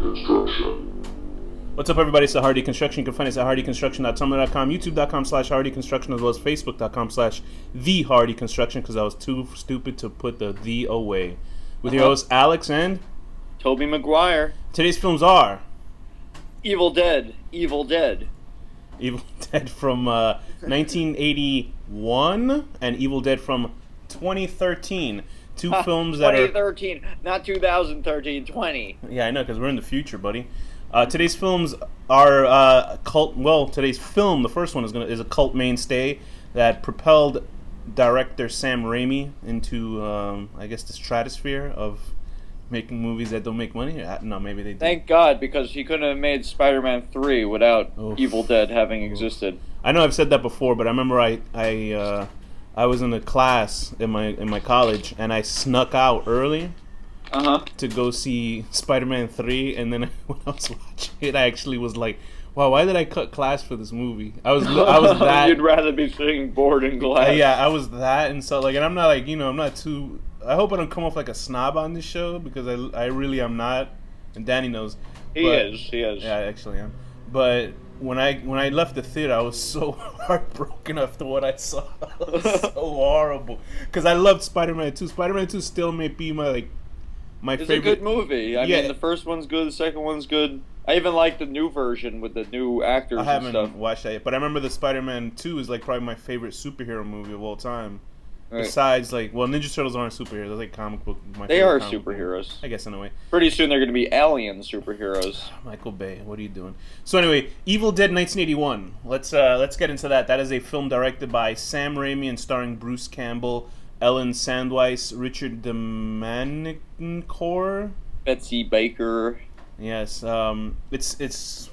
Construction. What's up, everybody? It's the Hardy Construction. You can find us at hardyconstruction.tumblr.com, youtube.com/hardyconstruction, as well as facebook.com/the Hardy Construction, because I was too stupid to put the away. With your hosts, Alex and Tobey Maguire. Today's films are Evil Dead. Evil Dead. Evil Dead from 1981 and Evil Dead from 2013. Two films that are... 2013, not 2013, 20. Yeah, I know, because we're in the future, buddy. Today's films are cult. Well, today's film, the first one is a cult mainstay that propelled director Sam Raimi into, I guess, the stratosphere of making movies that don't make money. No, maybe they do. Thank God, because he couldn't have made Spider-Man 3 without Evil Dead having existed. I know I've said that before, but I remember I was in a class in my college, and I snuck out early. To go see Spider-Man 3, and then when I was watching it, I actually was like, wow, why did I cut class for this movie? I was that... You'd rather be sitting bored in class. Yeah, I was that, and so, like, and I'm not, like, I'm not too... I hope I don't come off like a snob on this show, because I really am not, and Danny knows. He is. Yeah, I actually am. But when I left the theater, I was so heartbroken after what I saw. It was so horrible. Because I loved Spider-Man 2. Spider-Man 2 still may be my It's favorite. a good movie. I mean, the first one's good, the second one's good. I even like the new version with the new actors and stuff. I haven't watched that yet, but I remember the Spider-Man 2 is like probably my favorite superhero movie of all time. Right. Besides, Ninja Turtles aren't superheroes. They're like comic book. They are superheroes. I guess in a way. Pretty soon they're going to be alien superheroes. Michael Bay, what are you doing? So anyway, Evil Dead 1981. Let's get into that. That is a film directed by Sam Raimi and starring Bruce Campbell, Ellen Sandweiss, Richard DeManicore, Betsy Baker. Yes, it's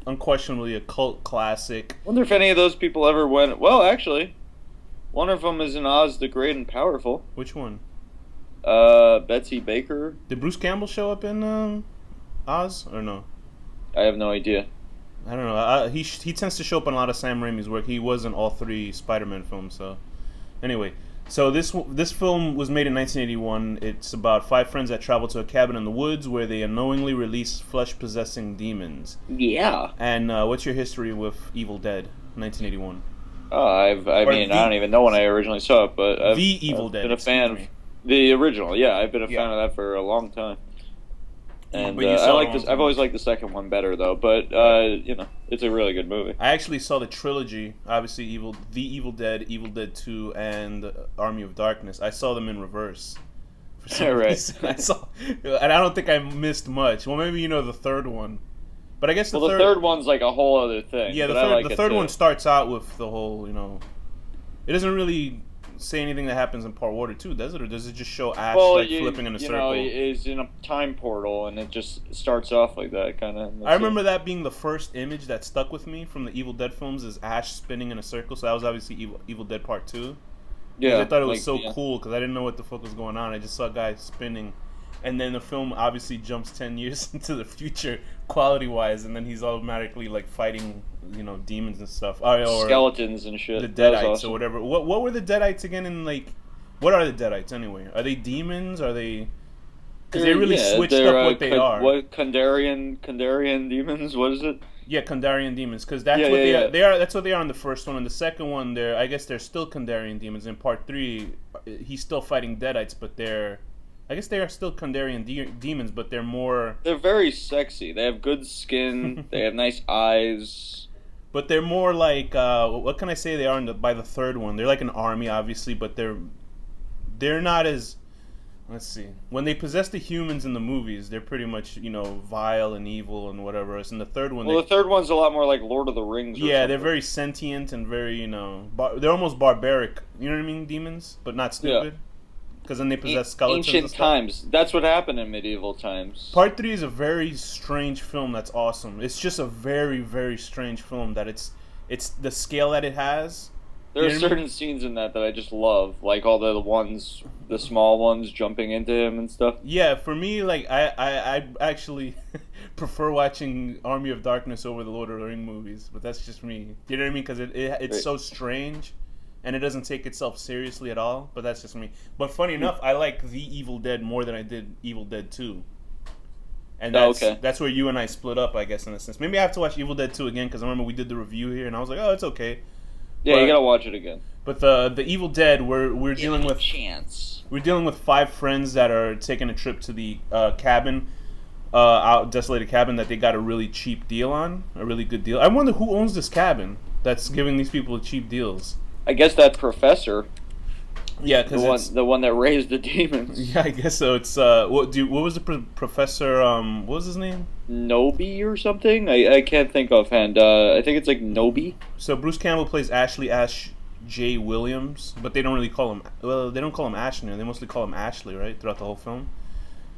unquestionably a cult classic. Wonder if any of those people ever went. Well, actually, one of them is in Oz the Great and Powerful. Which one? Betsy Baker. Did Bruce Campbell show up in Oz or no? I have no idea. I don't know. He tends to show up in a lot of Sam Raimi's work. He was in all three Spider-Man films. So, anyway. So this film was made in 1981. It's about five friends that travel to a cabin in the woods where they unknowingly release flesh-possessing demons. Yeah. And what's your history with Evil Dead, 1981? I don't even know when I originally saw it, but I've Evil Dead. Been a fan of the original. Yeah, I've been a fan of that for a long time. And I like this. I've always liked the second one better, though. But it's a really good movie. I actually saw the trilogy. Obviously, Evil Dead, Evil Dead 2, and Army of Darkness. I saw them in reverse. For some reason. And I don't think I missed much. Well, maybe the third one. But I guess the third one's like a whole other thing. Yeah, the third one starts out with the whole. It doesn't really say anything that happens in part 1 or 2, does it? Or does it just show Ash flipping in a circle? He's in a time portal, and it just starts off like that, kind of. I remember that being the first image that stuck with me from the Evil Dead films is Ash spinning in a circle. So that was obviously Evil Dead Part 2. Yeah, I thought it was cool because I didn't know what the fuck was going on. I just saw a guy spinning. And then the film obviously jumps 10 years into the future, quality-wise, and then he's automatically fighting, demons and stuff, or skeletons and shit. The Deadites or whatever. What were the Deadites again? What are the Deadites anyway? Are they demons? Are they? Because they really switched up what they are. What Kandarian demons? What is it? Yeah, Kandarian demons. Because that's what they are. They are. That's what they are in the first one. In the second one, I guess they're still Kandarian demons. In part 3, he's still fighting Deadites, but I guess they are still Kandarian demons, but they're more... They're very sexy. They have good skin. They have nice eyes. But they're more like... what can I say they are by the third one? They're like an army, obviously, but they're not as... Let's see. When they possess the humans in the movies, they're pretty much, vile and evil and whatever. Else. In the third one... Well, the third one's a lot more like Lord of the Rings. Yeah, they're very sentient and very, they're almost barbaric. You know what I mean? Demons, but not stupid. Yeah. Because then they possess skeletons. Ancient times. That's what happened in medieval times. Part 3 is a very strange film that's awesome. It's just a very, very strange film that it's the scale that it has. There are certain scenes in that I just love. Like all the small ones jumping into him and stuff. Yeah, for me, I actually prefer watching Army of Darkness over the Lord of the Rings movies. But that's just me. You know what I mean? Because it's so strange. And it doesn't take itself seriously at all, but that's just me. But funny enough, I like The Evil Dead more than I did Evil Dead 2. And that's where you and I split up, I guess, in a sense. Maybe I have to watch Evil Dead 2 again, because I remember we did the review here, and I was like, oh, it's okay. Yeah, you gotta watch it again. But the Evil Dead, we're dealing with chance. We're dealing with 5 friends that are taking a trip to the cabin, desolated cabin that they got a really cheap deal on, a really good deal. I wonder who owns this cabin that's giving these people cheap deals. I guess that professor. Yeah, because the one that raised the demons. Yeah, I guess so. It's what was the professor? What was his name? Noby or something. I can't think offhand. I think it's like Noby. So Bruce Campbell plays Ashley Ash J. Williams, but they don't really call him. Well, they don't call him Ash now. They mostly call him Ashley, right? Throughout the whole film.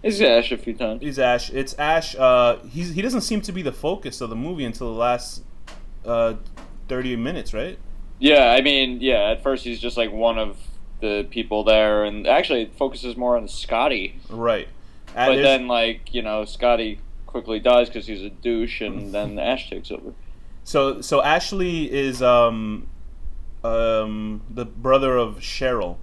He's Ash a few times. He's Ash. It's Ash. He doesn't seem to be the focus of the movie until the last 30 minutes, right? Yeah, I mean, at first he's just like one of the people there, and actually it focuses more on Scotty. Right. But then, like, Scotty quickly dies because he's a douche, and then Ash takes over. So Ashley is the brother of Cheryl,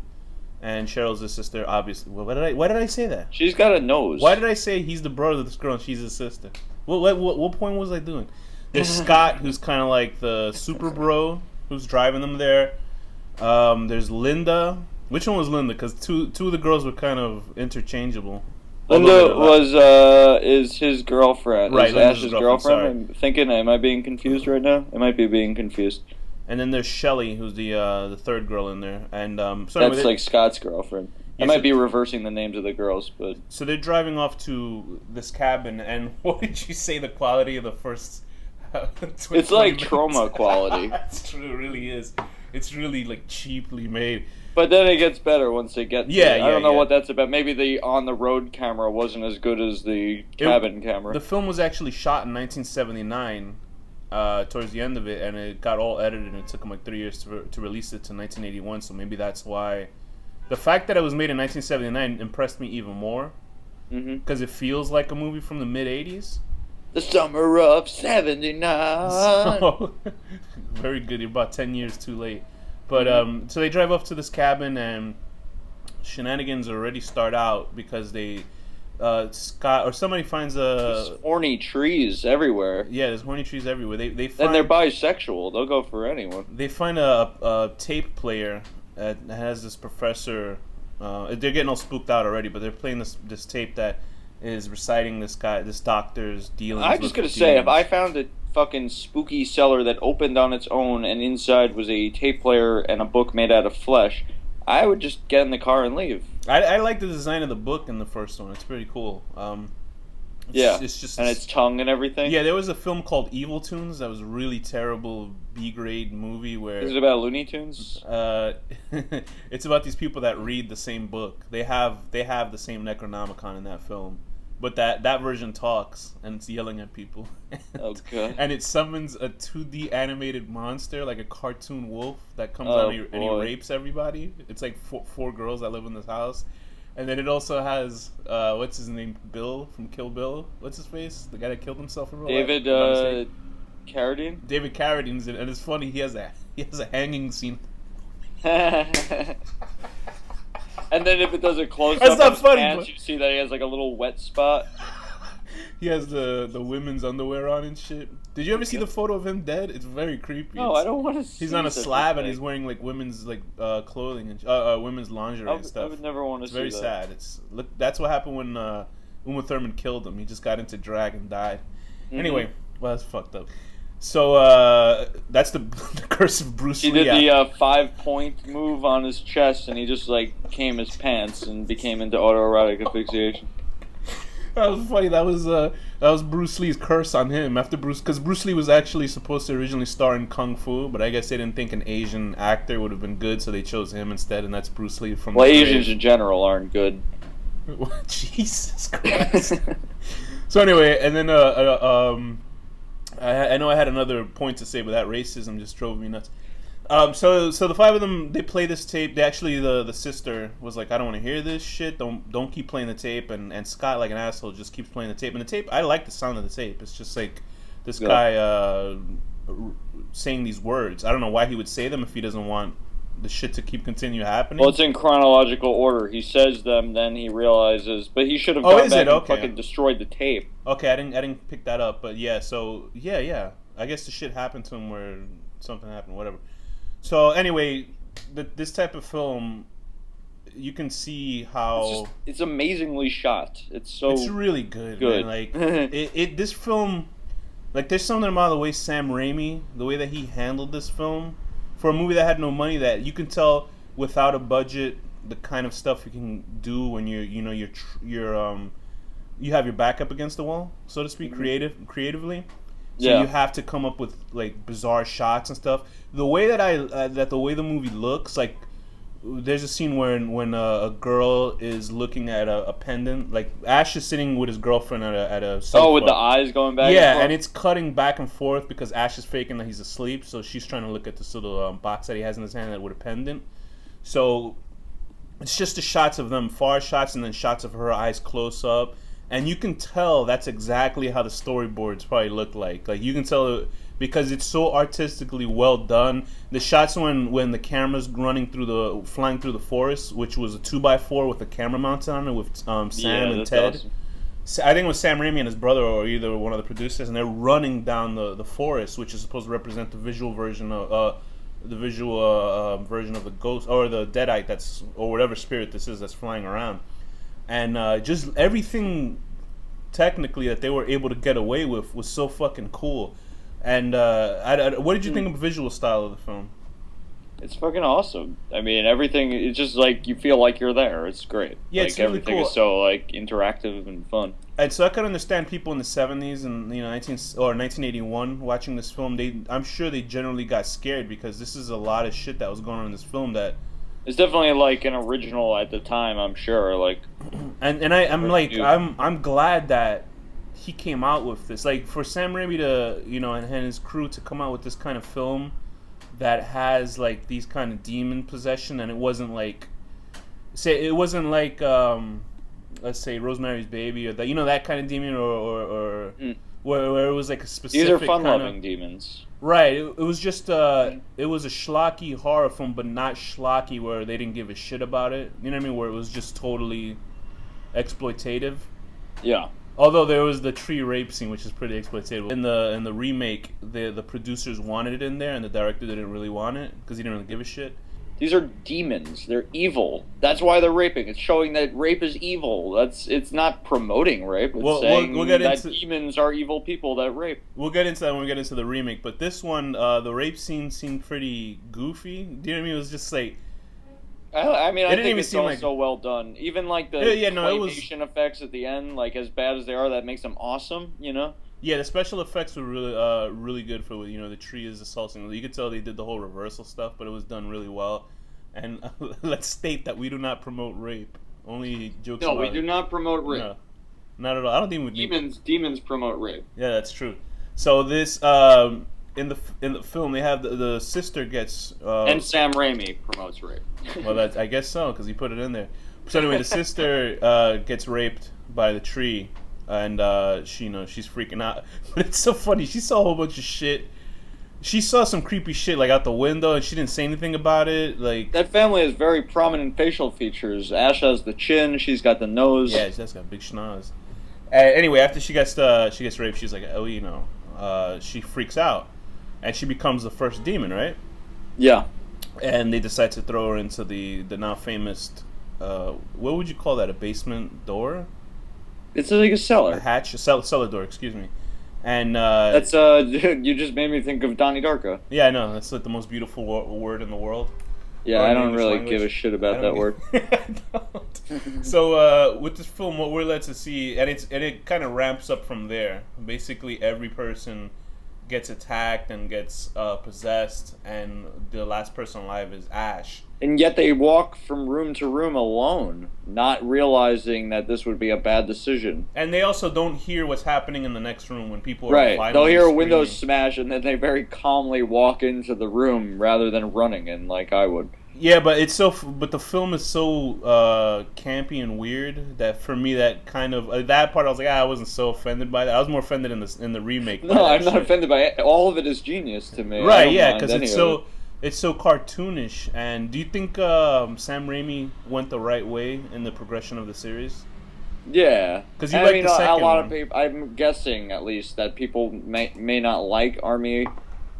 and Cheryl's the sister, obviously. Why did I say that? She's got a nose. Why did I say he's the brother of this girl and she's his sister? What point was I doing? There's Scott, who's kind of like the super bro, who's driving them there. There's Linda. Which one was Linda? Because two of the girls were kind of interchangeable. Linda is his girlfriend. Right, is Ash's girlfriend. I'm thinking, am I being confused right now? I might be being confused. And then there's Shelly, who's the third girl in there, and that's like Scott's girlfriend. I might be reversing the names of the girls, but so they're driving off to this cabin, and what did you say the quality of the first? It's like trauma quality. That's true. It really is. It's really like cheaply made. But then it gets better once they get. I don't know what that's about. Maybe the on-the-road camera wasn't as good as the cabin camera. The film was actually shot in 1979, towards the end of it, and it got all edited, and it took them like 3 years to release it to 1981. So maybe that's why. The fact that it was made in 1979 impressed me even more, because it feels like a movie from the mid 80s. The summer of '79. So, very good. You're about 10 years too late. But so they drive up to this cabin, and shenanigans already start out because they Scott or somebody finds there's horny trees everywhere. Yeah, there's horny trees everywhere. They find, and they're bisexual. They'll go for anyone. They find a tape player that has this professor. They're getting all spooked out already, but they're playing this tape that is reciting this doctor's dealings. I'm just gonna say, if I found a fucking spooky cellar that opened on its own and inside was a tape player and a book made out of flesh, I would just get in the car and leave. I like the design of the book in the first one. It's pretty cool. It's just and its tongue and everything. Yeah, there was a film called Evil Tunes that was a really terrible B-grade movie where... Is it about Looney Tunes? It's about these people that read the same book. They have the same Necronomicon in that film. But that version talks, and it's yelling at people. Oh, God. And it summons a 2D animated monster, like a cartoon wolf, that comes out and he rapes everybody. It's like four girls that live in this house. And then it also has, what's his name, Bill from Kill Bill? What's his face? The guy that killed himself in real life? David Carradine? David Carradine's in it, and it's funny, he has a hanging scene. And then if it does a close up on his funny, pants, you see that he has like a little wet spot. He has the women's underwear on and shit. Did you ever see the photo of him dead? It's very creepy. No, I don't want to see. He's on a slab and he's wearing like women's clothing and women's lingerie and stuff. I would never want to see that. It's very sad. That's what happened when Uma Thurman killed him. He just got into drag and died. Mm-hmm. Anyway, well, that's fucked up. So that's the curse of Bruce Lee. He did the 5-point move on his chest, and he just like came his pants and became into autoerotic asphyxiation. That was funny. That was Bruce Lee's curse on him because Bruce Lee was actually supposed to originally star in Kung Fu, but I guess they didn't think an Asian actor would have been good, so they chose him instead, and that's Bruce Lee from. Well, Asians in general aren't good. Jesus Christ. So anyway, and then I know I had another point to say, but that racism just drove me nuts. So the 5 of them, they play this tape. They actually, the sister was like, I don't want to hear this shit. Don't keep playing the tape. And Scott, like an asshole, just keeps playing the tape. And the tape, I like the sound of the tape. It's just like this guy saying these words. I don't know why he would say them if he doesn't want the shit to keep continue happening. Well, it's in chronological order. He says them, then he realizes, but he should have gone back and fucking destroyed the tape. Okay, I didn't pick that up, but yeah. So yeah. I guess the shit happened to him where something happened, whatever. So anyway, this type of film, you can see how it's amazingly shot. It's really good. Man. Like this film, like there's something about the way Sam Raimi, the way that he handled this film for a movie that had no money, that you can tell without a budget the kind of stuff you can do when you have your back up against the wall, so to speak, creatively. So you have to come up with like bizarre shots and stuff. The way that the way the movie looks, like there's a scene when a girl is looking at a pendant. Like Ash is sitting with his girlfriend at a sofa. With the eyes going back. Yeah, and it's cutting back and forth because Ash is faking that he's asleep. So she's trying to look at this little box that he has in his hand with a pendant. So it's just the shots of them, far shots, and then shots of her eyes close up. And you can tell that's exactly how the storyboards probably look like. Like you can tell because it's so artistically well done. The shots when the camera's flying through the forest, which was a 2x4 with a camera mounted on it with Sam and Ted. Awesome. I think it was Sam Raimi and his brother, or either one of the producers, and they're running down the forest, which is supposed to represent the visual version of version of the ghost or the deadite or whatever spirit this is that's flying around. And just everything technically that they were able to get away with was so fucking cool. And what did you think of the visual style of the film? It's fucking awesome. I mean, everything, it's just like you feel like you're there. It's great. Yeah, like, it's really everything cool. Is so like interactive and fun. And so I could understand people in the 70s and 1981 watching this film. I'm sure they generally got scared because this is a lot of shit that was going on in this film that. It's definitely like an original at the time, I'm sure. Like, I'm glad that he came out with this. Like for Sam Raimi to and his crew to come out with this kind of film that has like these kind of demon possession, and it wasn't like let's say Rosemary's Baby or that that kind of demon or where it was like a specific. These are fun-loving demons. Right, it was just it was a schlocky horror film, but not schlocky where they didn't give a shit about it. You know what I mean? Where it was just totally exploitative. Yeah. Although there was the tree rape scene, which is pretty exploitative. In the remake, the producers wanted it in there, and the director didn't really want it because he didn't really give a shit. These are demons. They're evil. That's why they're raping. It's showing that rape is evil. It's not promoting rape. It's saying that demons are evil people that rape. We'll get into that when we get into the remake. But this one, the rape scene seemed pretty goofy. Do you know what I mean? It was just like... I think it's so well done. Even like the claymation effects at the end, like as bad as they are, that makes them awesome, Yeah, the special effects were really good for the tree is assaulting. You could tell they did the whole reversal stuff, but it was done really well. And let's state that we do not promote rape. Only jokes. No, we do not promote rape. No, not at all. I don't think demons promote rape. Yeah, that's true. So this in the film they have the sister gets and Sam Raimi promotes rape. Well, I guess so because he put it in there. So anyway, the sister gets raped by the tree. And she's freaking out. But it's so funny. She saw a whole bunch of shit. She saw some creepy shit like out the window, and she didn't say anything about it. Like that family has very prominent facial features. Ash has the chin. She's got the nose. Yeah, she's got big schnoz. Anyway, after she gets raped, she's like, she freaks out, and she becomes the first demon, right? Yeah. And they decide to throw her into the now famous. What would you call that? A basement door? It's like a cellar. A hatch, a cellar door, excuse me. And that's you just made me think of Donnie Darko. Yeah, I know. That's like the most beautiful word in the world. Yeah, I don't really give a shit about that word. So with this film, what we're led to see, and it kind of ramps up from there. Basically, every person gets attacked and gets possessed, and the last person alive is Ash. And yet they walk from room to room alone, not realizing that this would be a bad decision. And they also don't hear what's happening in the next room when people are right. They'll hear a window smash, and then they very calmly walk into the room rather than running in like I would. Yeah, but but the film is so campy and weird that for me that kind of that part I was like I wasn't so offended by that. I was more offended in the remake. No, I'm not offended by it. All of it is genius to me. Right? Yeah, because it's so. it's so cartoonish. And do you think Sam Raimi went the right way in the progression of the series? Yeah, because you like the second a lot one. of people. I'm guessing at least that people may not like Army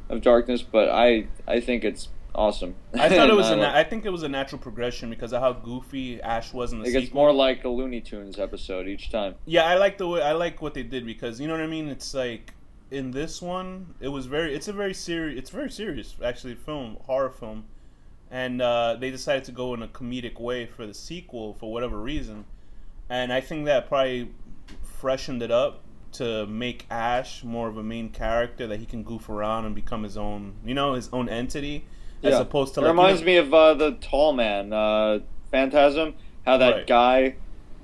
of Darkness, but I think it's awesome. I thought it was I think it was a natural progression because of how goofy Ash was in the sequel. It's more like a Looney Tunes episode each time. Yeah, I like what they did because you know what I mean. It's like in this one, it's very serious actually horror film, and they decided to go in a comedic way for the sequel for whatever reason, and I think that probably freshened it up to make Ash more of a main character that he can goof around and become his own entity. As opposed to, like, it reminds me of the Tall Man, Phantasm. How that guy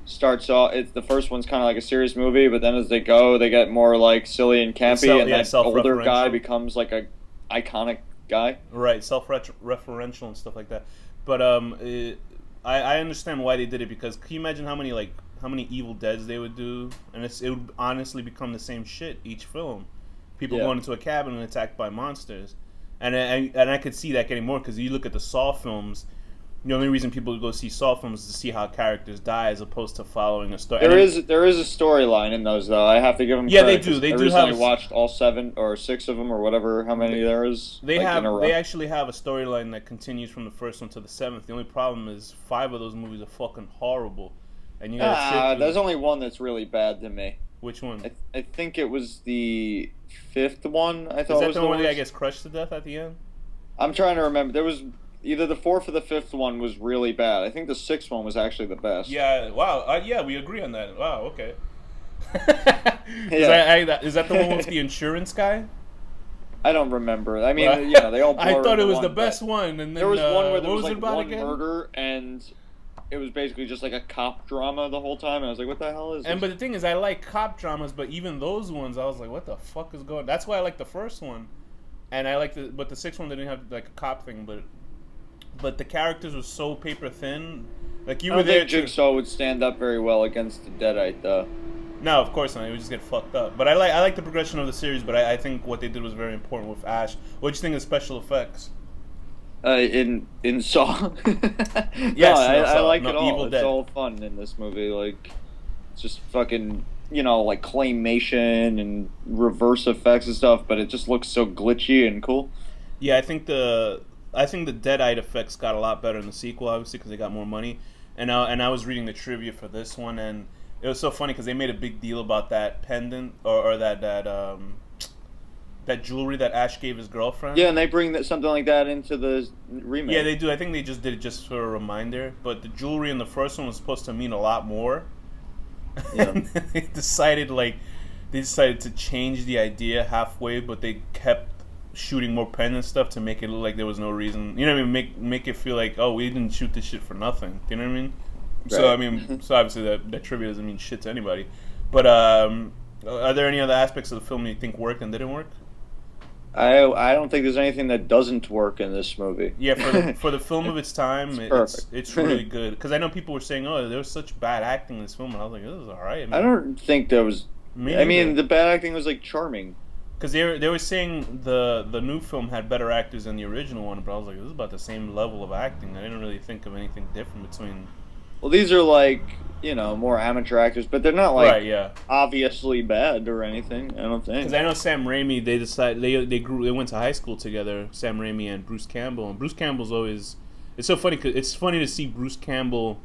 starts off. The first one's kind of like a serious movie, but then as they go, they get more like silly and campy, and that older guy becomes like a iconic guy. Right, self-referential and stuff like that. But I understand why they did it because can you imagine how many Evil Deads they would do, and it would honestly become the same shit each film. People going into a cabin and attacked by monsters. And I could see that getting more because you look at the Saw films. The only reason people go see Saw films is to see how characters die, as opposed to following a story. There is a storyline in those, though. I have to give them credit. They do. They do. I watched all 7 or 6 of them, or whatever, how many there is. They actually have a storyline that continues from the first one to the 7th. The only problem is 5 of those movies are fucking horrible, and you gotta there's only one that's really bad to me. Which one? I think it was the 5th one. I thought is that was the one that gets crushed to death at the end? I'm trying to remember. There was either the 4th or the 5th one was really bad. I think the 6th one was actually the best. Yeah. Wow. Yeah, we agree on that. Wow. Okay. Is that the one with the insurance guy? I don't remember. I mean, they all. I thought it was the best one, and then there was one where there was like one murder and. It was basically just like a cop drama the whole time, and I was like, "What the hell is this?" But the thing is, I like cop dramas, but even those ones, I was like, "What the fuck is going?" That's why I like the first one, and I like but the 6th one didn't have like a cop thing, but the characters were so paper thin. Like I don't think Jigsaw would stand up very well against the Deadite, though. No, of course not. He would just get fucked up. But I like the progression of the series. But I think what they did was very important with Ash. What do you think of special effects? In Saw. Yes, I like it all. Evil Dead. All fun in this movie. Like, it's just fucking, like claymation and reverse effects and stuff. But it just looks so glitchy and cool. Yeah, I think the Deadite effects got a lot better in the sequel, obviously, because they got more money. And I was reading the trivia for this one, and it was so funny because they made a big deal about that pendant or that jewelry that Ash gave his girlfriend. Yeah, and they bring something like that into the remake. Yeah, they do. I think they just did it just for a reminder. But the jewelry in the first one was supposed to mean a lot more. Yeah. they decided to change the idea halfway, but they kept shooting more pendant stuff to make it look like there was no reason. You know what I mean? Make it feel like, oh, we didn't shoot this shit for nothing. Do you know what I mean? Right. So obviously that trivia doesn't mean shit to anybody. But are there any other aspects of the film you think worked and didn't work? I don't think there's anything that doesn't work in this movie. Yeah, for the film of its time, it's really good. Because I know people were saying, "Oh, there was such bad acting in this film," and I was like, "This is all right." I don't think there was. The bad acting was like charming. Because they were saying the new film had better actors than the original one, but I was like, "This is about the same level of acting." I didn't really think of anything different between. Well, these are like more amateur actors, but they're not like obviously bad or anything. I don't think. Because I know Sam Raimi, they decided they went to high school together. Sam Raimi and Bruce Campbell, and Bruce Campbell's always. It's so funny because it's funny to see Bruce Campbell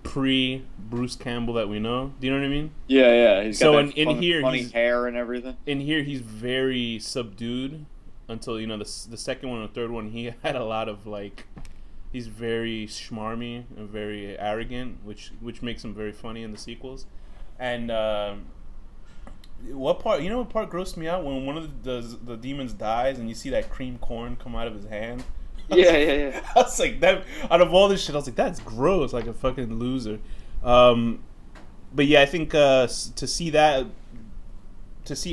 pre-Bruce Campbell that we know. Do you know what I mean? Yeah. He's got funny hair and everything. In here, he's very subdued until the second one and the third one. He had a lot of he's very schmarmy and very arrogant, which makes him very funny in the sequels. And what part grossed me out when one of the demons dies and you see that cream corn come out of his hand. Yeah. I was like, that out of all this shit, I was like, that's gross, like a fucking loser. But yeah, I think to see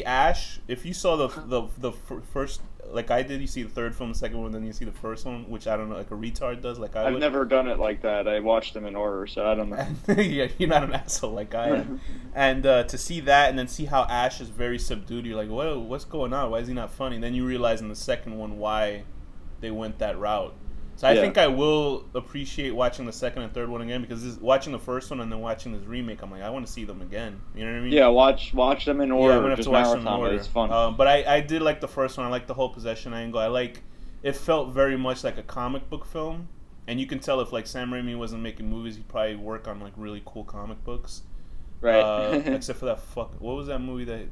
Ash, if you saw the first, like I did, you see the third film, the second one, then you see the first one, which I don't know, like a retard does, like I would. I've never done it like that. I watched them in order, so I don't know. Yeah, you're not an asshole like I am. And to see that, and then see how Ash is very subdued, you're like, whoa, what's going on? Why is he not funny? And then you realize in the second one why they went that route. So I think I will appreciate watching the second and third one again, because watching the first one and then watching this remake, I'm like, I want to see them again. You know what I mean? Yeah, watch them in order. Yeah, I'm gonna have to watch them in order. It's fun. But I did like the first one. I like the whole possession angle. It felt very much like a comic book film, and you can tell if like Sam Raimi wasn't making movies, he'd probably work on like really cool comic books. Right. Except for that what was that movie that?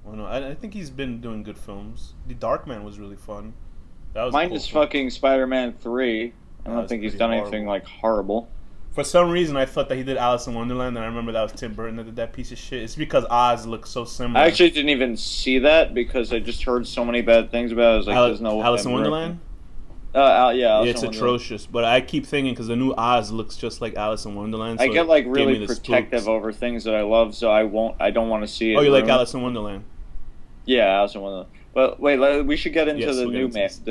Well, no, I think he's been doing good films. The Darkman was really fun. That was Mine is fucking Spider-Man 3. I don't think he's done anything like horrible. For some reason, I thought that he did Alice in Wonderland, and I remember that was Tim Burton that did that piece of shit. It's because Oz looks so similar. I actually didn't even see that because I just heard so many bad things about it. I was like, there's no Alice in Wonderland? Yeah, it's atrocious. But I keep thinking because the new Oz looks just like Alice in Wonderland. So I get like really protective over things that I love, so I don't want to see it. Oh, you like Alice in Wonderland? Yeah, Alice in Wonderland. But wait, we should get into the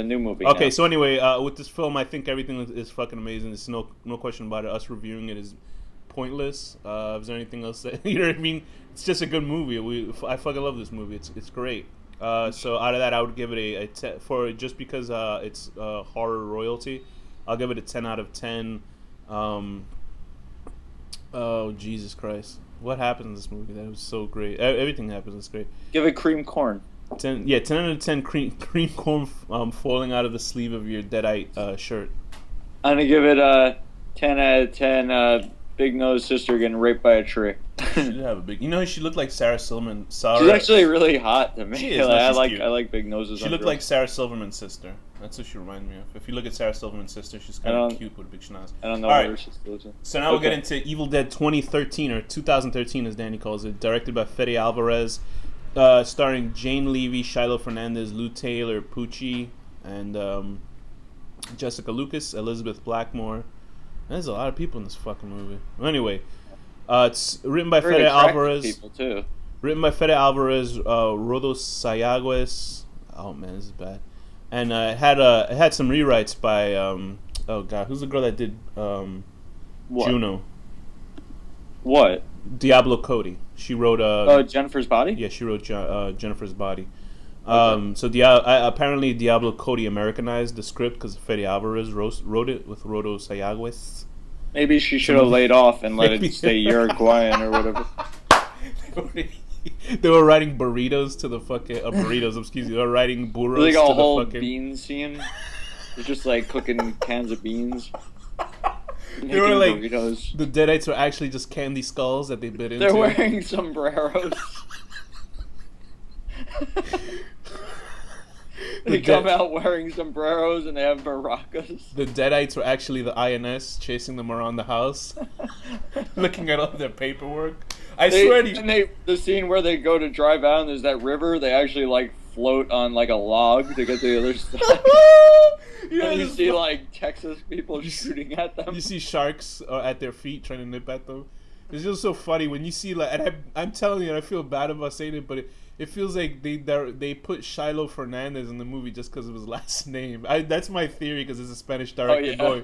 new movie. Okay, now. So anyway, with this film, I think everything is fucking amazing. There's no question about it. Us reviewing it is pointless. Is there anything else that you know what I mean? It's just a good movie. I fucking love this movie. It's great. So out of that, I would give it a 10 for just because it's horror royalty. I'll give it a 10 out of 10. Oh Jesus Christ! What happened in this movie? That was so great. Everything happens. It's great. Give it cream corn. 10 out of 10 cream corn falling out of the sleeve of your Deadite shirt. I'm gonna give it a 10 out of 10. Big nose sister getting raped by a tree. She did have a big. You know, she looked like Sarah Silverman. She's actually really hot to me. She is. I like big noses. She looked like Sarah Silverman's sister. That's what she reminded me of. If you look at Sarah Silverman's sister, she's kind of cute with a big schnoz. I don't know what her sister is. So now we'll get into Evil Dead 2013 or 2013, as Danny calls it, directed by Fede Alvarez. Starring Jane Levy, Shiloh Fernandez, Lou Taylor, Pucci, and Jessica Lucas, Elizabeth Blackmore. There's a lot of people in this fucking movie. Anyway, it's written by Fede Alvarez. People too. Written by Fede Alvarez, Rodo Sayagues. Oh man, this is bad. And it had some rewrites by oh god, who's the girl that did Juno? What? Diablo Cody. She wrote Jennifer's Body? Yeah, she wrote Jennifer's Body. So apparently Diablo Cody Americanized the script because Fede Alvarez wrote it with Rodo Sayagues. Maybe she should have laid off and let it stay Uruguayan or whatever. They were writing burritos to the fucking burritos. Excuse me. They were writing burros like to a the whole fucking bean scene. It's just like cooking cans of beans. They were like burritos. The Deadites were actually just candy skulls that they bit into. They're wearing sombreros. They come out wearing sombreros and they have maracas. The Deadites were actually the INS chasing them around the house, looking at all their paperwork. I swear to you. The scene where they go to drive out and there's that river, they actually like float on like a log to get to the other side. And you see like Texas people shooting at them. You see sharks at their feet trying to nip at them. It's just so funny when you see like, and I'm telling you, I feel bad about saying it, but it feels like they put Shiloh Fernandez in the movie just because of his last name. That's my theory because it's a Spanish director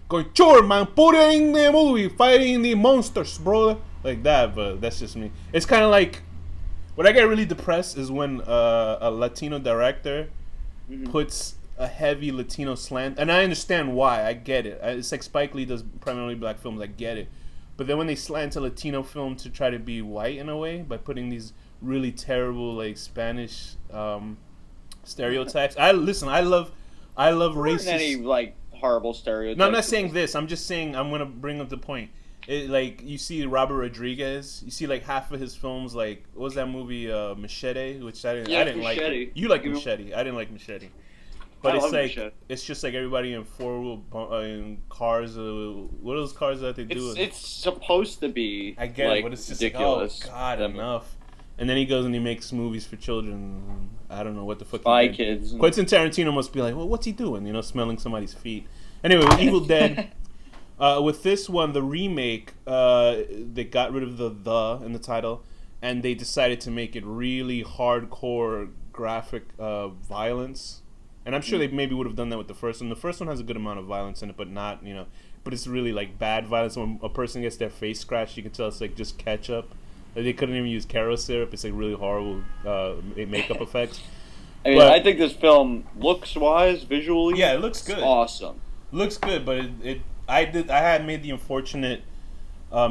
going, sure man, put it in the movie, fighting the monsters, bro, like that. But that's just me. It's kind of like when I get really depressed is when a Latino director puts a heavy Latino slant, and I understand why. I get it. It's like Spike Lee does primarily black films. I get it. But then when they slant a Latino film to try to be white in a way by putting these really terrible like Spanish stereotypes. I love racist. Any like horrible stereotypes. No, I'm not saying this. I'm just saying I'm gonna bring up the point. Like you see Robert Rodriguez, you see like half of his films. Like what was that movie Machete? Which I didn't like. You like Machete? I didn't like Machete. But it's like Machete. It's just like everybody in in cars. What are those cars that they do? It's supposed to be. I get like, it, but it's just ridiculous. Like, oh God, enough. And then he goes and he makes movies for children. I don't know what the fuck. Spy Kids. Quentin Tarantino must be like, well, what's he doing? You know, smelling somebody's feet. Anyway, with Evil Dead, with this one, the remake, they got rid of the in the title, and they decided to make it really hardcore graphic violence. And I'm sure they maybe would have done that with the first one. The first one has a good amount of violence in it, but not, but it's really like bad violence. When a person gets their face scratched, you can tell it's like just ketchup. They couldn't even use Karo syrup. It's like really horrible makeup effects. I mean, I think this film looks wise, visually. Yeah, it looks good. Awesome. Looks good, but I had made the unfortunate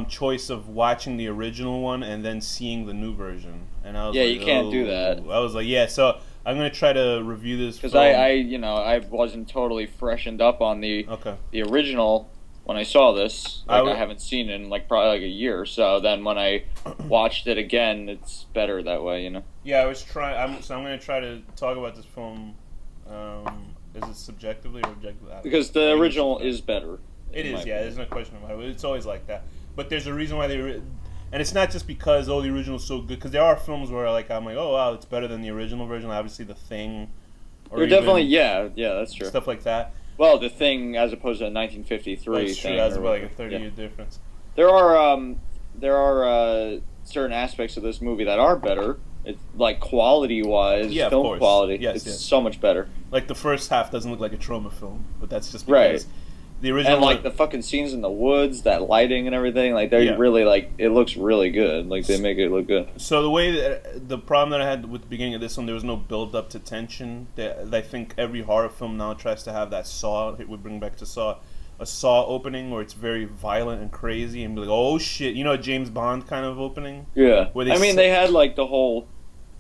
choice of watching the original one and then seeing the new version, and I was like, you can't do that. I was like, yeah, so I'm gonna try to review this because I wasn't totally freshened up on the original when I saw this. I haven't seen it in probably a year or so. Then when I watched it again, it's better that way, Yeah, I was trying. So I'm gonna try to talk about this film. Is it subjectively or objectively? Because the original is better. It is, yeah. There's no question about it. It's always like that. But there's a reason why and it's not just because the original's so good. Because there are films where I'm like, oh wow, it's better than the original version. Obviously, The Thing. Or definitely, yeah, that's true. Stuff like that. Well, The Thing as opposed to a 1953. That's true. That's about a 30-year difference. There are certain aspects of this movie that are better. It's quality-wise, film quality. Yes, it's so much better. Like the first half doesn't look like a trauma film, but that's just because the original. And the fucking scenes in the woods, that lighting and everything, they really it looks really good. They make it look good. So the problem that I had with the beginning of this one, there was no build up to tension. I think every horror film now tries to have that Saw. It would bring back to Saw. A Saw opening where it's very violent and crazy and be like, oh shit, a James Bond kind of opening. Yeah, where they had the whole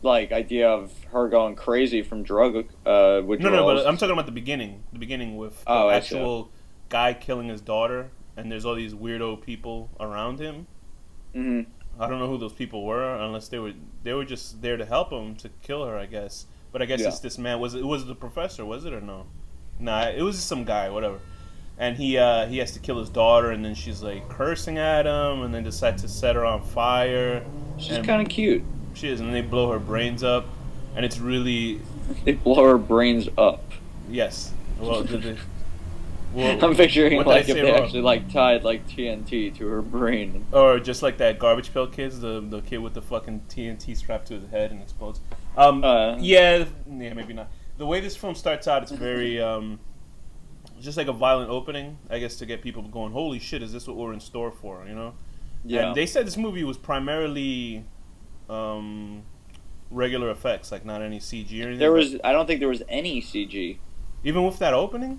idea of her going crazy from drug withdrawals. No, but I'm talking about the beginning. The beginning with the actual guy killing his daughter, and there's all these weirdo people around him. Mm-hmm. I don't know who those people were, unless they were just there to help him to kill her, I guess. But I guess it's this man. Was it the professor? Was it or no? Nah, it was just some guy, whatever. And he has to kill his daughter, and then she's cursing at him, and then decide to set her on fire. She's kind of cute. She is, and they blow her brains up, and it's really. They blow her brains up. Yes. Well, I'm picturing if they actually tied TNT to her brain, or just like that Garbage Pail Kids, the kid with the fucking TNT strapped to his head and explodes. Yeah, maybe not. The way this film starts out, it's very just like a violent opening, I guess, to get people going. Holy shit, is this what we're in store for? Yeah. And they said this movie was primarily regular effects, not any CG or anything. I don't think there was any CG, even with that opening.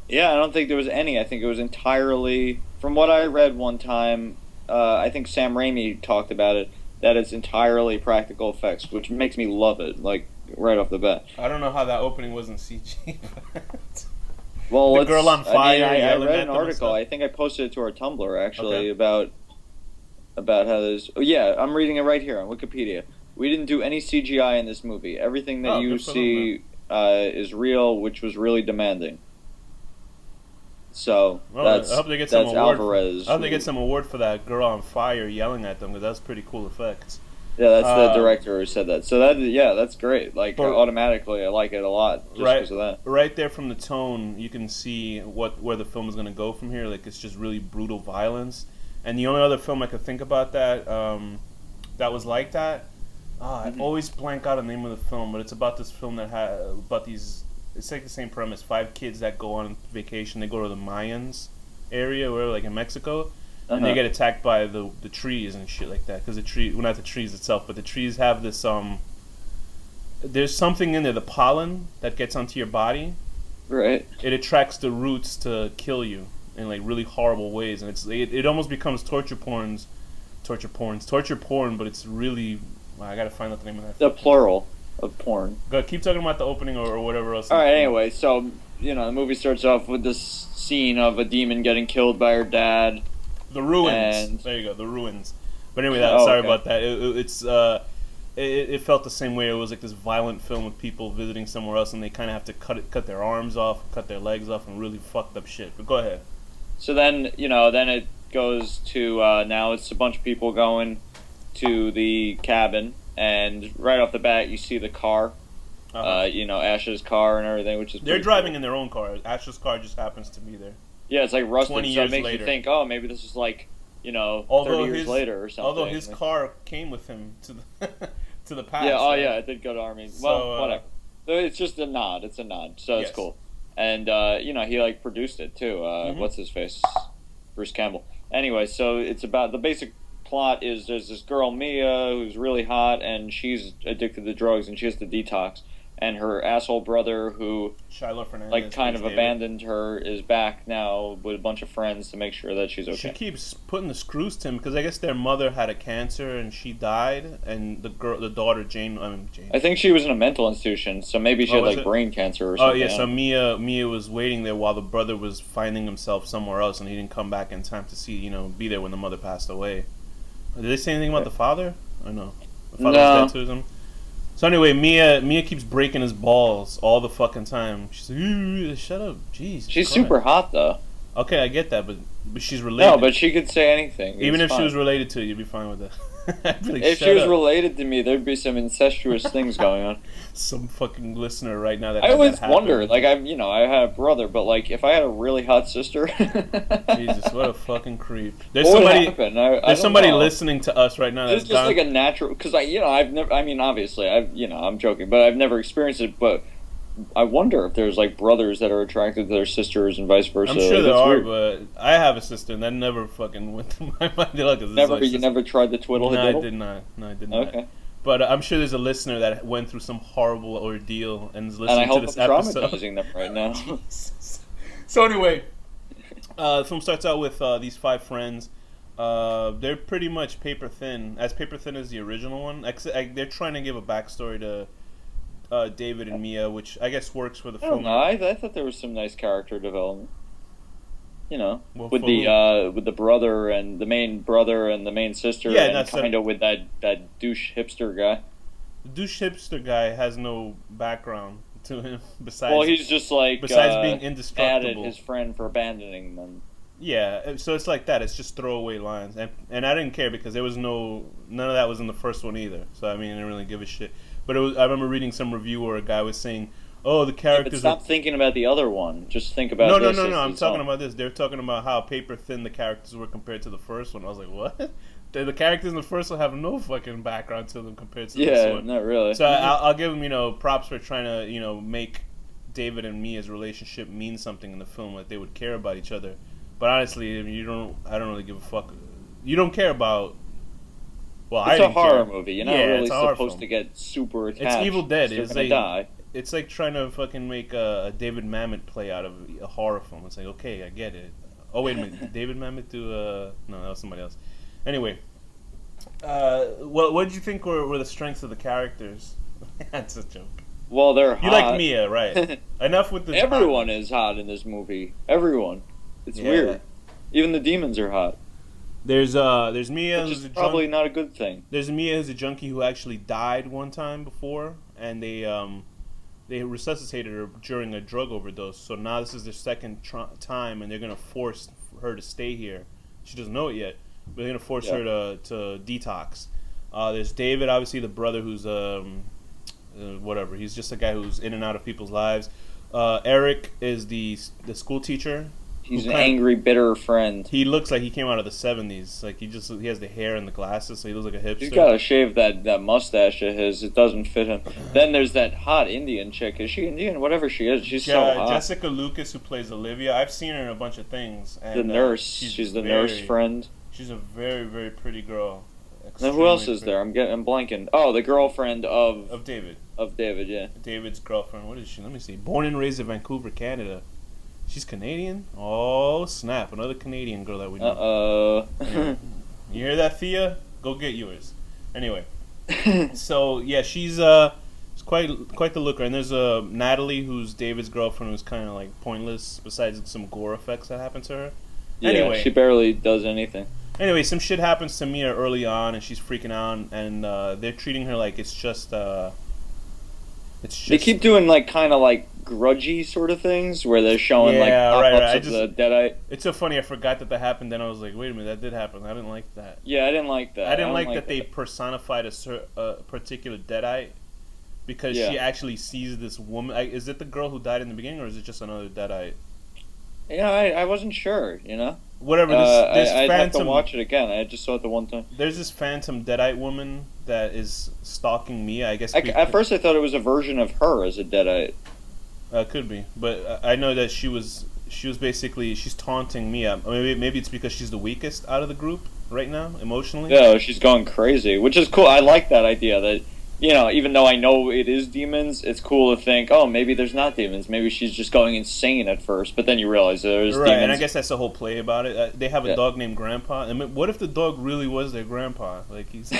Yeah, I don't think there was any. I think it was entirely, from what I read one time, I think Sam Raimi talked about it, that it's entirely practical effects, which makes me love it, right off the bat. I don't know how that opening wasn't CG, but... Well, the girl on fire. I read an article. I think I posted it to our Tumblr, actually, about how there's... Oh, yeah, I'm reading it right here on Wikipedia. We didn't do any CGI in this movie. Everything that you see is real, which was really demanding. So I hope they get some award. Alvarez. I hope they get some award for that girl on fire yelling at them, because that's pretty cool effects. Yeah, that's the director who said that. So that's great. Automatically, I like it a lot just because of that. Right there from the tone, you can see where the film is going to go from here. It's just really brutal violence. And the only other film I could think about that was like that. I always blank out the name of the film, but it's about this film that about these. It's the same premise. 5 kids that go on vacation. They go to the Mayans area, where in Mexico, and they get attacked by the trees and shit like that. Because not the trees itself, but the trees have this there's something in there, the pollen that gets onto your body. Right. It attracts the roots to kill you in really horrible ways, and it almost becomes torture porn, but it's really. I gotta find out the name of that. The plural of porn. Go, keep talking about the opening or whatever else. Alright, anyway, so, the movie starts off with this scene of a demon getting killed by her dad. The ruins. There you go, the ruins. But anyway, sorry about that. It felt the same way. It was this violent film with people visiting somewhere else, and they kind of have to cut their arms off, cut their legs off, and really fucked up shit. But go ahead. So then, then it goes to, now it's a bunch of people going to the cabin. And right off the bat, you see the car, Ash's car and everything, which is they're driving in their own car. Ash's car just happens to be there. Yeah, it's rusted, 20 years so it makes later. You think, oh, maybe this is 30 years later or something. Although his car came with him to the past. Yeah, yeah, it did go to Army. Well, whatever. It's just a nod. It's a nod, so it's cool. And he produced it too. What's his face? Bruce Campbell. Anyway, so it's about the basic. Plot is there's this girl Mia who's really hot and she's addicted to drugs and she has to detox, and her asshole brother who Shiloh Fernandez, like kind of abandoned her is back now with a bunch of friends to make sure that she's okay. She keeps putting the screws to him because I guess their mother had a cancer and she died, and the daughter Jane. I think she was in a mental institution, so maybe she had like brain cancer or something. Oh yeah, so Mia was waiting there while the brother was finding himself somewhere else, and he didn't come back in time to see be there when the mother passed away. Did they say anything about the father? Or no? The father was dead to him. So anyway, Mia keeps breaking his balls all the fucking time. She's like, shut up, jeez. She's super hot though. Okay, I get that, but she's related. No, but she could say anything. Even if she was related to you, you'd be fine with that. If she was related to me, there'd be some incestuous things going on. Some fucking listener right now that I always wonder, like I had a brother, but like if I had a really hot sister, Jesus, what a fucking creep. There's somebody listening to us right now. It's just like a natural, because I've never. I mean, obviously, I'm joking, but I've never experienced it. But I wonder if there's like brothers that are attracted to their sisters and vice versa. I'm sure there are, but I have a sister, and that never fucking went through my mind. You never tried to twiddle? No, I did not. Okay. But I'm sure there's a listener that went through some horrible ordeal and is listening to this episode. And I hope I'm traumatizing them right now. So anyway, the film starts out with these 5 friends. They're pretty much paper thin, as paper thin as the original one. They're trying to give a backstory to David and Mia, which I guess works for the film. I thought there was some nice character development. With the brother and the main brother and the main sister, and kind of with that douche hipster guy. The douche hipster guy has no background to him besides. Well, he's just like being indestructible. Added his friend for abandoning them. Yeah, so it's like that. It's just throwaway lines, and I didn't care because there was none of that was in the first one either. So I mean, I didn't really give a shit. But I remember reading some review where a guy was saying, "Oh, the characters." Yeah, but stop thinking about the other one. Just think about No. I'm talking about this. They're talking about how paper thin the characters were compared to the first one. I was like, what? The characters in the first one have no fucking background to them compared to this one. Yeah, not really. So I'll give them, props for trying to, make David and Mia's relationship mean something in the film, that they would care about each other. But honestly, I don't really give a fuck. You don't care about. Well, it's a horror movie. You're not really supposed to get super attached. It's Evil Dead. It's gonna die. It's like trying to fucking make a David Mamet play out of a horror film. It's like, okay, I get it. Oh, wait a minute. Did David Mamet do no, that was somebody else. Anyway, what did you think were the strengths of the characters? That's a joke. Well, they're hot. You like Mia, right? Enough with the. Everyone is hot in this movie. Everyone. It's weird. Even the demons are hot. There's Mia, which is probably not a good thing. There's Mia, who's a junkie who actually died one time before, and they resuscitated her during a drug overdose. So now this is their second time, and they're gonna force her to stay here. She doesn't know it yet, but they're gonna force her to detox. There's David, obviously the brother, who's whatever. He's just a guy who's in and out of people's lives. Eric is the school teacher. He's an angry, bitter friend. He looks like he came out of the 70s. Like he has the hair and the glasses, so he looks like a hipster. He's got to shave that mustache of his. It doesn't fit him. Then there's that hot Indian chick. Is she Indian? Whatever she is, she's so hot. Jessica Lucas, who plays Olivia. I've seen her in a bunch of things. And, the nurse. She's the nurse friend. She's a very, very pretty girl. Now who else is there? I'm blanking. Oh, the girlfriend of David. Of David, yeah. David's girlfriend. What is she? Let me see. Born and raised in Vancouver, Canada. She's Canadian? Oh, snap. Another Canadian girl that we know. Uh-oh. Anyway. You hear that, Thea? Go get yours. Anyway. So, yeah, she's quite the looker. And there's Natalie, who's David's girlfriend, who's kind of, like, pointless, besides some gore effects that happen to her. Yeah, anyway, she barely does anything. Anyway, some shit happens to Mia early on, and she's freaking out, and they're treating her like it's just... They keep doing, like, kind of, like, grudgy sort of things where they're showing like pop-ups of the Deadite. It's so funny. I forgot that happened. Then I was like, wait a minute, that did happen. I didn't like that. Yeah, I didn't like that. I didn't like that they personified a particular Deadite because she actually sees this woman. Is it the girl who died in the beginning, or is it just another Deadite? Yeah, I wasn't sure. Whatever. I'd have to watch it again. I just saw it the one time. There's this phantom Deadite woman that is stalking Mia. I guess. At first, I thought it was a version of her as a Deadite. Could be, but I know that she was basically she's taunting Mia. Maybe it's because she's the weakest out of the group right now, emotionally. Yeah, she's going crazy, which is cool. I like that idea that even though I know it is demons, it's cool to think, oh, maybe there's not demons. Maybe she's just going insane at first, but then you realize there's demons. Right, and I guess that's the whole play about it. They have a dog named Grandpa. I mean, what if the dog really was their grandpa? Like he's.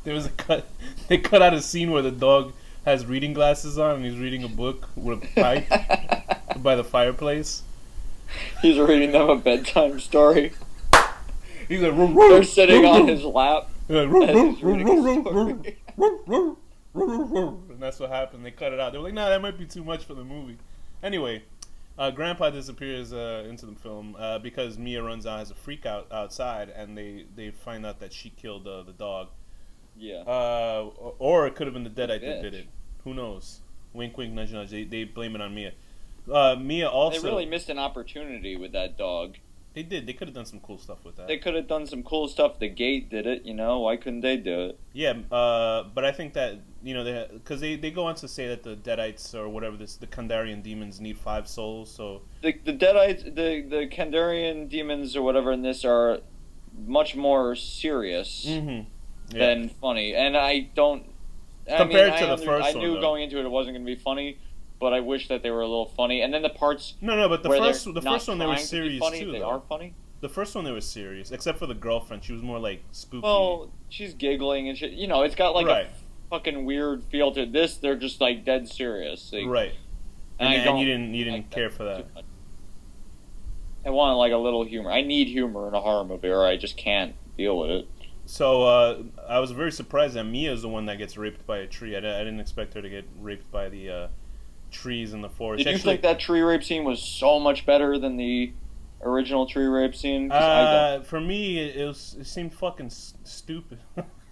There was a cut. They cut out a scene where the dog has reading glasses on and he's reading a book with a pipe by the fireplace. He's reading them a bedtime story. He's like, they're sitting on his lap. And that's what happened. They cut it out. They were like, nah, that might be too much for the movie. Anyway, Grandpa disappears into the film because Mia runs out, has a freak out outside, and they find out that she killed the dog. Yeah. Or it could have been the Deadite that did it. Who knows? Wink, wink, nudge, nudge. They blame it on Mia. Mia also... They really missed an opportunity with that dog. They did. They could have done some cool stuff with that. They could have done some cool stuff. The Gate did it, Why couldn't they do it? Yeah, but I think that, because they go on to say that the Deadites or whatever the Kandarian demons need 5 souls, so... The Deadites, the Kandarian demons or whatever in this are much more serious than funny. And I don't... Compared to the first one, I knew going into it wasn't going to be funny, but I wish that they were a little funny. And then the parts... No, but the first one they were serious funny, too. They are funny. The first one they were serious, except for the girlfriend. She was more like spooky. Well, she's giggling and shit. It's got like a fucking weird feel to this. They're just like dead serious. Right. And you didn't care for that. I want like a little humor. I need humor in a horror movie, or I just can't deal with it. So I was very surprised that Mia is the one that gets raped by a tree. I didn't expect her to get raped by the trees in the forest. Did you think that tree rape scene was so much better than the original tree rape scene? For me, it seemed fucking stupid.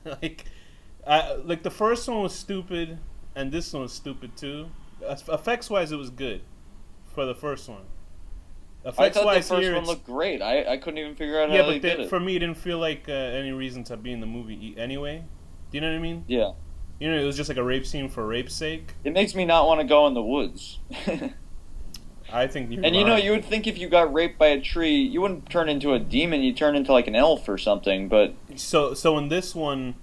like the first one was stupid, and this one was stupid too. Effects wise, it was good for the first one. I thought the first one looked great. I couldn't even figure out how they did it. For me, it didn't feel like any reason to be in the movie anyway. Do you know what I mean? Yeah. It was just like a rape scene for rape's sake. It makes me not want to go in the woods. I think you're And right. You would think if you got raped by a tree, you wouldn't turn into a demon. You'd turn into like an elf or something. But so in this one,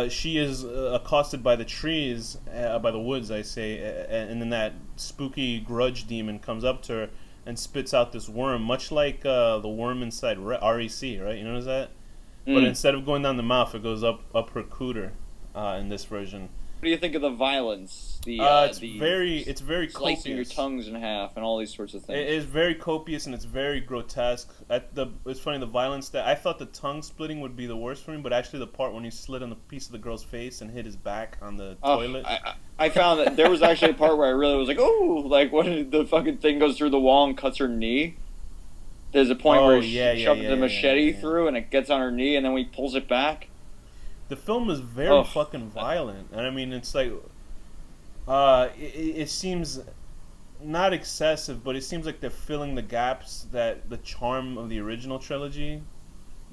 she is accosted by the trees, by the woods, I say, and then that spooky grudge demon comes up to her and spits out this worm, much like the worm inside REC, right? You notice that? But instead of going down the mouth, it goes up her cooter in this version. What do you think of the violence? It's very slicing copious. your tongues in half and all these sorts of things. It is very copious and it's very grotesque. It's funny, the violence that I thought the tongue splitting would be the worst for me, but actually the part when he slid on the piece of the girl's face and hit his back on the toilet. I found that there was actually a part where I really was like, oh, like when the fucking thing goes through the wall and cuts her knee. There's a point where he shoves the machete through and it gets on her knee, and then when he pulls it back. The film is very fucking violent, and I mean, it's like, it seems not excessive, but it seems like they're filling the gaps that the charm of the original trilogy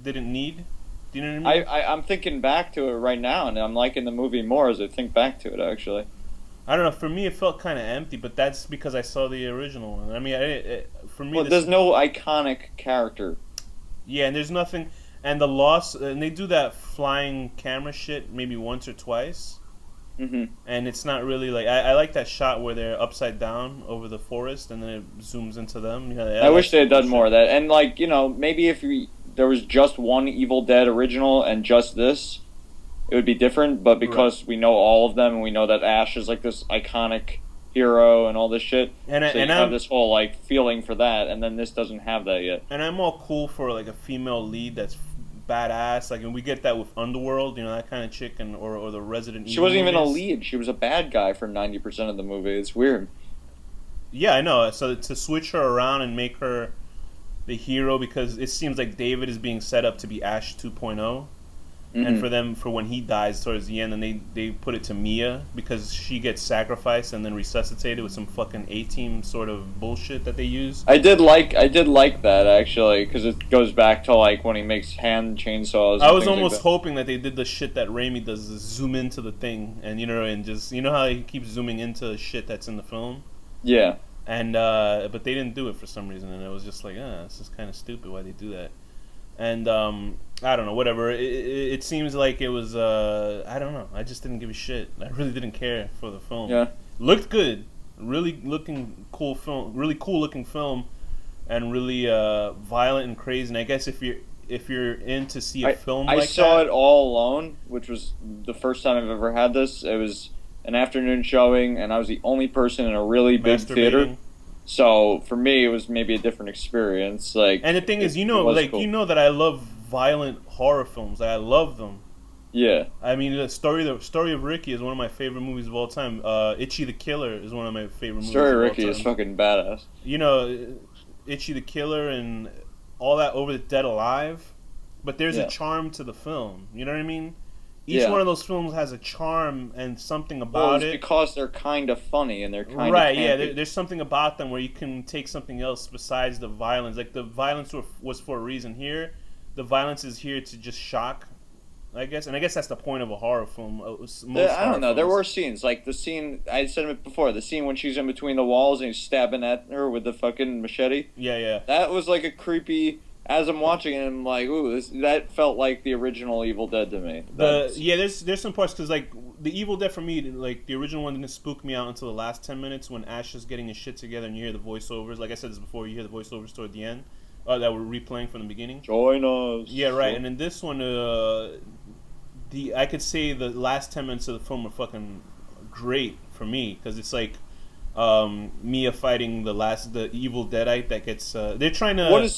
didn't need. Do you know what I mean? I'm thinking back to it right now, and I'm liking the movie more as I think back to it, actually. I don't know. For me, it felt kind of empty, but that's because I saw the original one. I mean, for me, there's no iconic character. Yeah, and there's nothing. And the loss, and they do that flying camera shit maybe once or twice. Mm-hmm. And it's not really like I like that shot where they're upside down over the forest, and then it zooms into them. I wish they had done more of that. And like maybe if there was just one Evil Dead original and just this, it would be different. But because we know all of them, and we know that Ash is like this iconic hero and all this shit, so you have this whole like feeling for that, and then this doesn't have that yet. And I'm all cool for like a female lead that's badass, like, and we get that with Underworld, that kind of chick, or the Resident Evil. She wasn't even a lead; she was a bad guy for 90% of the movie. It's weird. Yeah, I know. So to switch her around and make her the hero, because it seems like David is being set up to be Ash 2.0. And for when he dies towards the end, and they put it to Mia because she gets sacrificed and then resuscitated with some fucking A-Team sort of bullshit that they use. I did like that actually, because it goes back to like when he makes hand chainsaws. I was almost hoping that they did the shit that Raimi does, is zoom into the thing and and just how he keeps zooming into shit that's in the film. Yeah. And but they didn't do it for some reason, and it was just like, this is kind of stupid. Why they do that? And I don't know, whatever. It seems like it was. I don't know. I just didn't give a shit. I really didn't care for the film. Yeah, looked good. Really looking cool film. Really cool looking film, and really violent and crazy. And I guess if you're in to see a film like that, I saw it all alone, which was the first time I've ever had this. It was an afternoon showing, and I was the only person in a really big theater. So for me, it was maybe a different experience. Like, and the thing is, cool. You know that I love violent horror films. I love them. Yeah. I mean, the story of Ricky is one of my favorite movies of all time. Itchy the Killer is one of my favorite movies. Story of Ricky is fucking badass. You know, Itchy the Killer and all that, Over the Dead Alive. But there's a charm to the film. You know what I mean? Each one of those films has a charm and something about it. Because they're kind of funny and they're kind of right. Yeah, there's something about them where you can take something else besides the violence. Like the violence was for a reason. Here, the violence is here to just shock, I guess, and I guess that's the point of a horror film. I don't know. There were scenes like the scene I said it before. The scene when she's in between the walls and he's stabbing at her with the fucking machete. Yeah. That was like a creepy. As I'm watching it, I'm like, ooh, that felt like the original Evil Dead to me. There's some parts, because, like, the Evil Dead for me, like, the original one didn't spook me out until the last 10 minutes when Ash is getting his shit together and you hear the voiceovers. Like I said this before, you hear the voiceovers toward the end that were replaying from the beginning. Join us. Yeah, right. And in this one, I could say the last 10 minutes of the film are fucking great for me, because it's like, Mia fighting the evil Deadite that gets. They're trying to. What is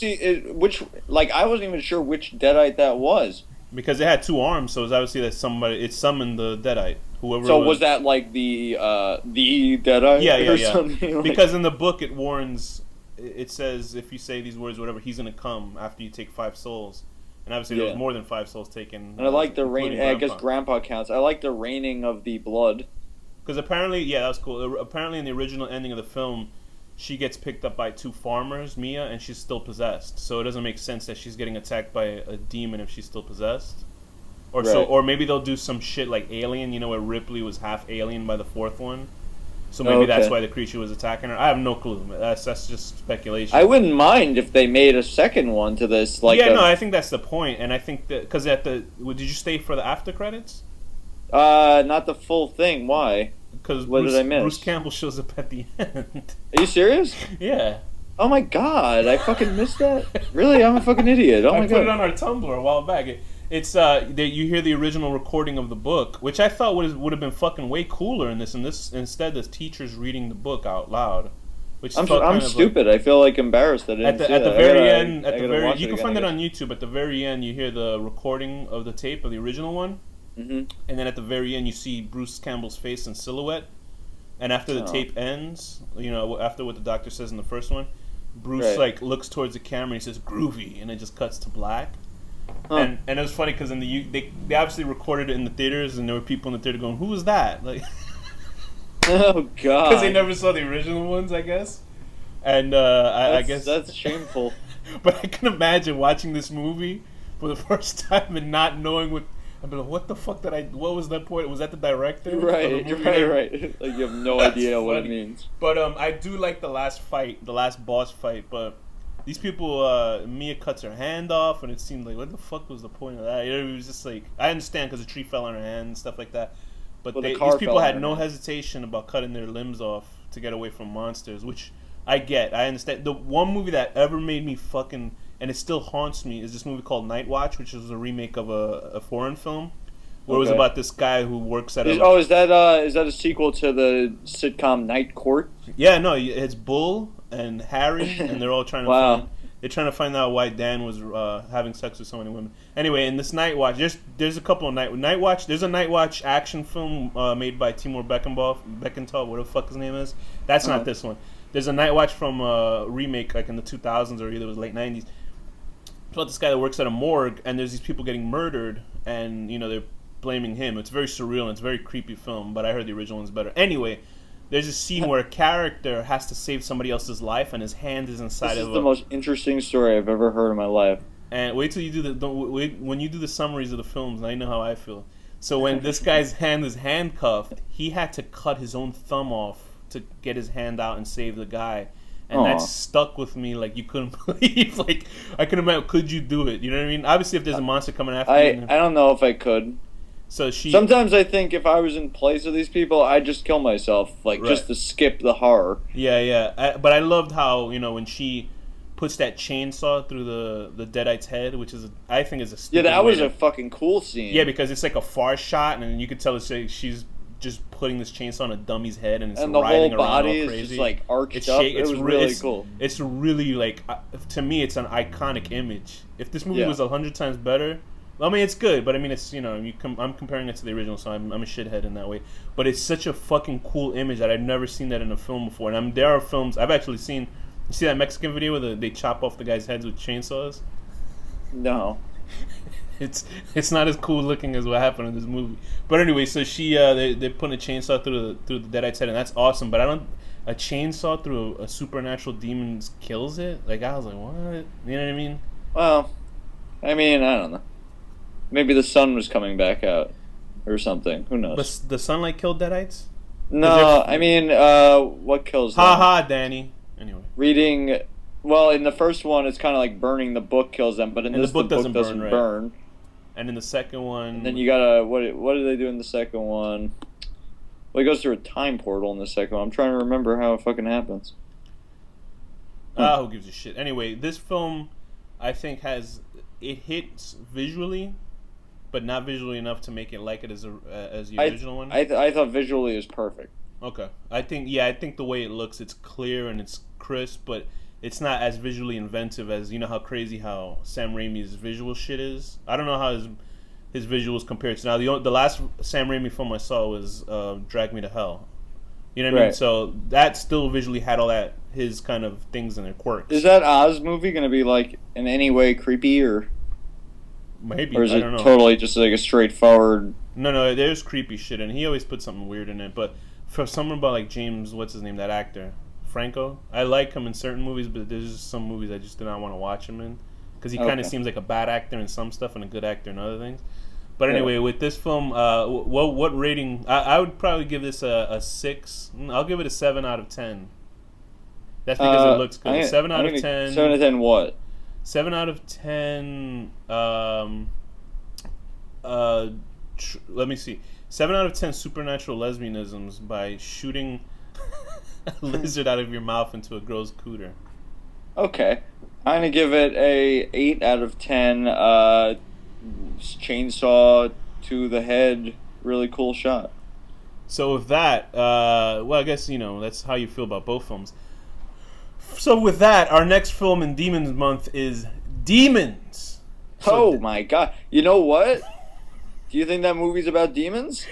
which? Like, I wasn't even sure which Deadite that was. Because it had two arms, so it's obviously that somebody. It summoned the Deadite. Whoever. So was that like the Deadite? Yeah. Something like... Because in the book it warns. It says if you say these words, whatever, he's gonna come after you take 5 souls. And obviously there was more than 5 souls taken. And I like the rain. I guess Grandpa counts. I like the raining of the blood. Because apparently, that was cool. Apparently, in the original ending of the film, she gets picked up by 2 farmers, Mia, and she's still possessed. So it doesn't make sense that she's getting attacked by a demon if she's still possessed. Or maybe they'll do some shit like Alien, where Ripley was half alien by the 4th one. So maybe that's why the creature was attacking her. I have no clue. That's just speculation. I wouldn't mind if they made a second one to this. I think that's the point. And I think that because did you stay for the after credits? Not the full thing. Why? Because Bruce Campbell shows up at the end. Are you serious? Yeah. Oh my god, I fucking missed that. Really, I'm a fucking idiot. Oh my god. I put it on our Tumblr a while back. It's you hear the original recording of the book, which I thought would have been fucking way cooler in this. And this instead, the teacher's reading the book out loud. Which I'm stupid. I feel like embarrassed that at the very end. You can find it on YouTube. At the very end, you hear the recording of the tape of the original one. Mm-hmm. And then at the very end, you see Bruce Campbell's face in silhouette. And after the tape ends, after what the doctor says in the first one, Bruce looks towards the camera and he says "groovy," and it just cuts to black. And it was funny because they obviously recorded it in the theaters, and there were people in the theater going, "Who was that?" Like, oh god, because they never saw the original ones, I guess. And I guess that's shameful. But I can imagine watching this movie for the first time and not knowing what. I'd be like, what the fuck what was that point? Was that the director? Right. Like, you have no idea what it means. But I do like the last boss fight, but these people, Mia cuts her hand off, and it seemed like, what the fuck was the point of that? It was just like, I understand because a tree fell on her hand and stuff like that, but these people had no hesitation about cutting their limbs off to get away from monsters, which I get. I understand. The one movie that ever made me fucking... and it still haunts me, is this movie called Night Watch, which is a remake of a foreign film, where it was about this guy who works at is that a sequel to the sitcom Night Court? Yeah, no, it's Bull and Harry, and they're all trying to find out why Dan was having sex with so many women. Anyway, in this Night Watch, there's a couple of Night Watch. There's a Night Watch action film made by Timur Bekmambetov, whatever the fuck his name is. That's not this one. There's a Night Watch from a remake, like in the 2000s or either it was late 90s. It's about this guy that works at a morgue, and there's these people getting murdered, and they're blaming him. It's very surreal and it's a very creepy film, but I heard the original one's better. Anyway, there's a scene where a character has to save somebody else's life, and his hand is inside This is the most interesting story I've ever heard in my life. And wait till you when you do the summaries of the films, and I know how I feel. So when this guy's hand is handcuffed, he had to cut his own thumb off to get his hand out and save the guy. and that stuck with me like you couldn't believe. Like I couldn't imagine, could you do it? You know what I mean? Obviously, if there's a monster coming after you, I don't know if I could. So sometimes I think if I was in place of these people, I'd just kill myself, like just to skip the horror. Yeah. But I loved how when she puts that chainsaw through the Deadite's head, which is I think is a stupid that was a fucking cool scene. Yeah, because it's like a far shot, and you could tell she's just putting this chainsaw on a dummy's head, and it's the riding whole body around all crazy. Is just like arched up. It was really cool. It's really like to me, it's an iconic image. If this movie was 100 times better. I mean, it's good, but I mean, it's I'm comparing it to the original, so I'm a shithead in that way. But it's such a fucking cool image that I've never seen that in a film before. And there are films I've actually seen. You see that Mexican video where they chop off the guy's heads with chainsaws? No. It's not as cool looking as what happened in this movie. But anyway, so they're putting a chainsaw through the Deadite's head, and that's awesome. But a chainsaw through a supernatural demon kills it. Like I was like, what? You know what I mean? Well, I mean, I don't know. Maybe the sun was coming back out, or something. Who knows? But the sunlight killed Deadites? No, I mean, what kills them? Ha, Danny. Anyway. Reading... Well, in the first one, it's kind of like burning the book kills them, but in this, the book doesn't burn. And in the second one... And then you gotta... What do they do in the second one? Well, he goes through a time portal in the second one. I'm trying to remember how it fucking happens. Who gives a shit? Anyway, this film, I think, it hits visually... but not visually enough to make it like it as the original one. I thought visually is perfect. Okay, I think the way it looks, it's clear and it's crisp, but it's not as visually inventive as how crazy how Sam Raimi's visual shit is. I don't know how his visuals compared to now. The last Sam Raimi film I saw was Drag Me to Hell. You know what I mean? So that still visually had all that his kind of things and their quirks. Is that Oz movie going to be like in any way creepy or? Maybe, or is I it don't know. Totally just like a straightforward? No, there's creepy shit, and he always puts something weird in it. But for someone about like James, what's his name, that actor, Franco, I like him in certain movies, but there's just some movies I just do not want to watch him in because he kind of seems like a bad actor in some stuff and a good actor in other things. But anyway, with this film, what rating? I would probably give this a 6. I'll give it a 7 out of 10. That's because it looks good. 7 out of 10. 7 out of 10 what? 7 out of 10. Let me see. 7 out of 10 supernatural lesbianisms by shooting a lizard out of your mouth into a girl's cooter. Okay, I'm gonna give it a 8 out of 10. Chainsaw to the head, really cool shot. So with that, well, I guess that's how you feel about both films. So with that, our next film in Demons Month is Demons. So my god! You know what? Do you think that movie's about demons?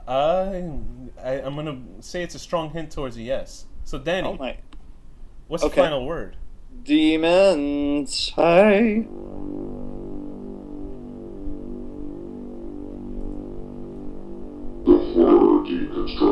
I'm gonna say it's a strong hint towards a yes. So Danny, what's the final word? Demons. Hi. The horror deconstruction.